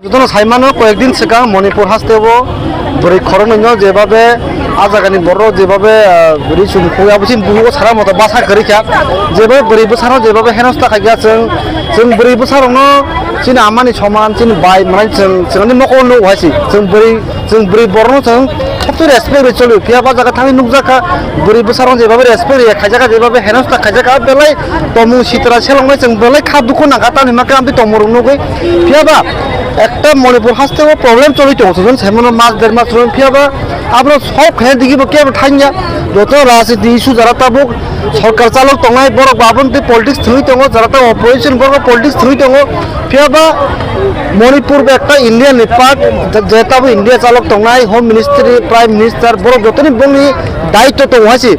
যতন সাইমানো কয়েকদিন সিগাং মণিপুর হাসতেব বড়ি খরণ যেভাবে আজাগানি বড় যেভাবে বড়ি সুমখুয়াবসিন বুহু সারা মতো বাসা করিখা যেভাবে বড়ি বসানো যেভাবে হেনস্থা খাইয়া जों बोरै बोसारावनो जोंनि आमानि समान जोंनि बाय माने जोंनि न'खरनो हवासि जों बोरै बरनो जों सबसे रेसपेक्ट चलो फियाबा जागा थांनि नुकजाखा बोरै बोसाराव जेबाबो रेसपेक्ट खायजाका जेबाबो हेनस्था खायजाका बेलाय तमु सितरा सेलांनाय जों बेलाय खा दुखु नागा तानि माके आमबि तमरनो गय फियाबा একটা মণিপুর হাসতেও প্রবলেম চলিত হচ্ছে সেমন মাস দেড় মাস চলুন ফিয়াবা আপনার সব খেয়ে দিকে কে ঠাইয়া যত রাজনীতি ইস্যু যারা তাবুক সরকার চালক তঙাই বড় বাবন্তি পলিটিক্স থুই দङ যারা তা অপোজিশন বড় পলিটিক্স থুই দङ ফিয়াবা মণিপুর একটা ইন্ডিয়ান পার্ট যেতাবো ইন্ডিয়া চালক তঙাই হোম মিনিস্ট্রি প্রাইম মিনিস্টার বড় যতনি বংনি দায়িত্ব তো হয়েছে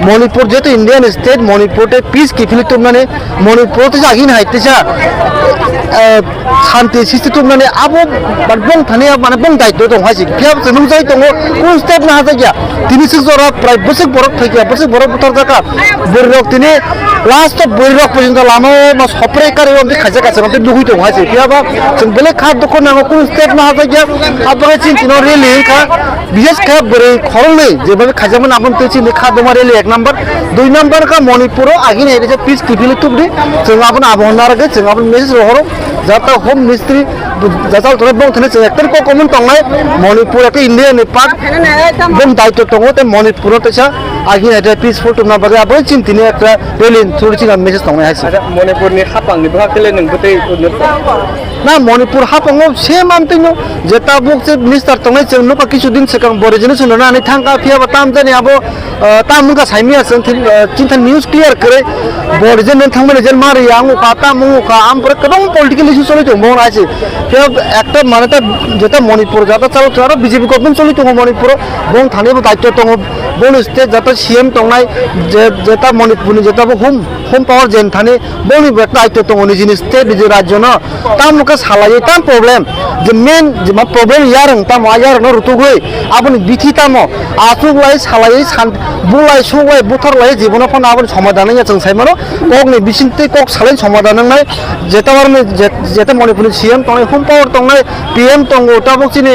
মণিপুর যেহেতু ইন্ডিয়ান স্টেট মণিপুরে পিস কিফিলি মানে মণিপুর আগিন হাইতেছা শান্তি সৃষ্টি মানে আবো বং থানে মানে বং দায়িত্ব দं হাসি फियाब जों जाय दङ কোন স্টেপ না হাজাইয়া তিনি জরা প্রায় বছর বড় থাকি বছর বড় বুতার জায়গা বৈরক তিনি লাস্ট বৈরক পর্যন্ত লানো না সপ্রে কারে আমি খাজা কাছে আমি দুই দं হাসি फियाबा जों বেলে খাদ দখন না কোন স্টেপ না হাজাইয়া আপনারা চিন্তিনো রেলি খা বিশেষ খা বরে খরলে যেভাবে খাজামন আপন তেছি লেখা দমা রেলি এক নাম্বার দুই নাম্বার কা মণিপুর আগিন এরিজা পিস কিফিলি তুবদি जों আপন আবহনার আগে जों আপন মেসেজ রহর যাতা হোম মিনিস্ট্রি जाजाल तोरे बं थने सेक्टर को कमन तंगनाय मणिपुर एक इंडियन पार्ट बं दायित्व दङ ते मणिपुर तेसा आगि आइदा पीसफुल टुना बागे आबो चिन्तिनि एकटा रेलिन थुरचिगा मेसेज तंगनाय हासि मणिपुरनि हापांनि बाहागले नोंबोते ना मणिपुर हापाङाव सेम आमतिनो जेता बुक से मिनिस्टार तंगनाय जों नुका किछुदिन सिगां बरेजनो सुननानै थांगा फियाबा ताम जानि आबो तामुगा साइमिया जों चिन्ता न्यूज क्लियर करे बरेजन थांबाय जेन मारि आङो का तामुङो का आमपर गोबां पलिटिकल इशू चलि दङ मन आइसे একটা মানে যেটা মণিপুর যাতে চালু তারা বিজেপি গভর্নমেন্ট চলি দङ মণিপুর বং থানিবো দায়িত্ব দङ বন স্টেট যাতে সিএম দंनाय যেটা মণিপুরনি যেটা হোম পাওয়ার যেন থানি বনিবো একটা দায়িত্ব দङ নিজিনি স্টেট নিজি রাজ্য ন তামুকা সালাयै তাম প্রবলেম যে মেন যে মা প্রবলেম ইয়ারং তাম আয়ার ন রুতুগৈ আপনি বিথি তাম আসুগলাই সালাयै सान बुलाय सुगाय बुथारलाय জীবন ফন আপনি সমাধান जों साइमानो कगनि बिसिनते कग सालाय समाधान नाय जेता बारनि जेता मणिपुरनि सीएम दंनाय होम पावर दंनाय पीएम दङ ताबोसिनि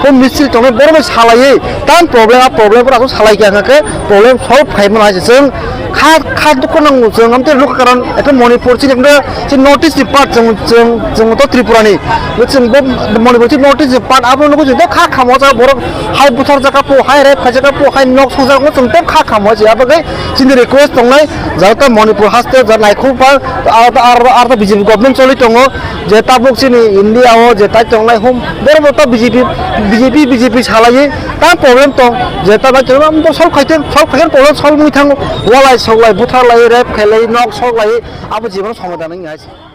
होम मिनिस्ट्रि दंनाय बरबो सालायै ताम प्रब्लेमफोरखौ सालायखायाखै प्रब्लेम सल्भ खायमोन हासि जों खा दुखनांगौ जों आमते लुक कारण एटा मणिपुर जे नर्थ इस्ट पार्ट जों तो त्रिपुरानि जों मणिपुर नर्थ इस्ट पार्ट आपन जों खा खामो जा बर हाय बुथार जाका पो हाय रे खाजाका पो हाय नक सजागो जों तो खा खामो जा बागै जोंनि रिक्वेस्ट दंनाय जाता मणिपुर हासते जा नायखौ पा आर बिजेपि गभर्नमेंट चलि दङ जे ताबुकसिनि इंडिया हो जे ता दंनाय होम बरबो तो बिजेपि सालायै ता प्रब्लेम दं जे ता बा जों तो सल्भ खायथेन प्रब्लेम सल्भ मुइ थाङो वालाय सगलाय बुथारलाय रेप खायलाय नक सगलाय आबो जीवन समाधान नङा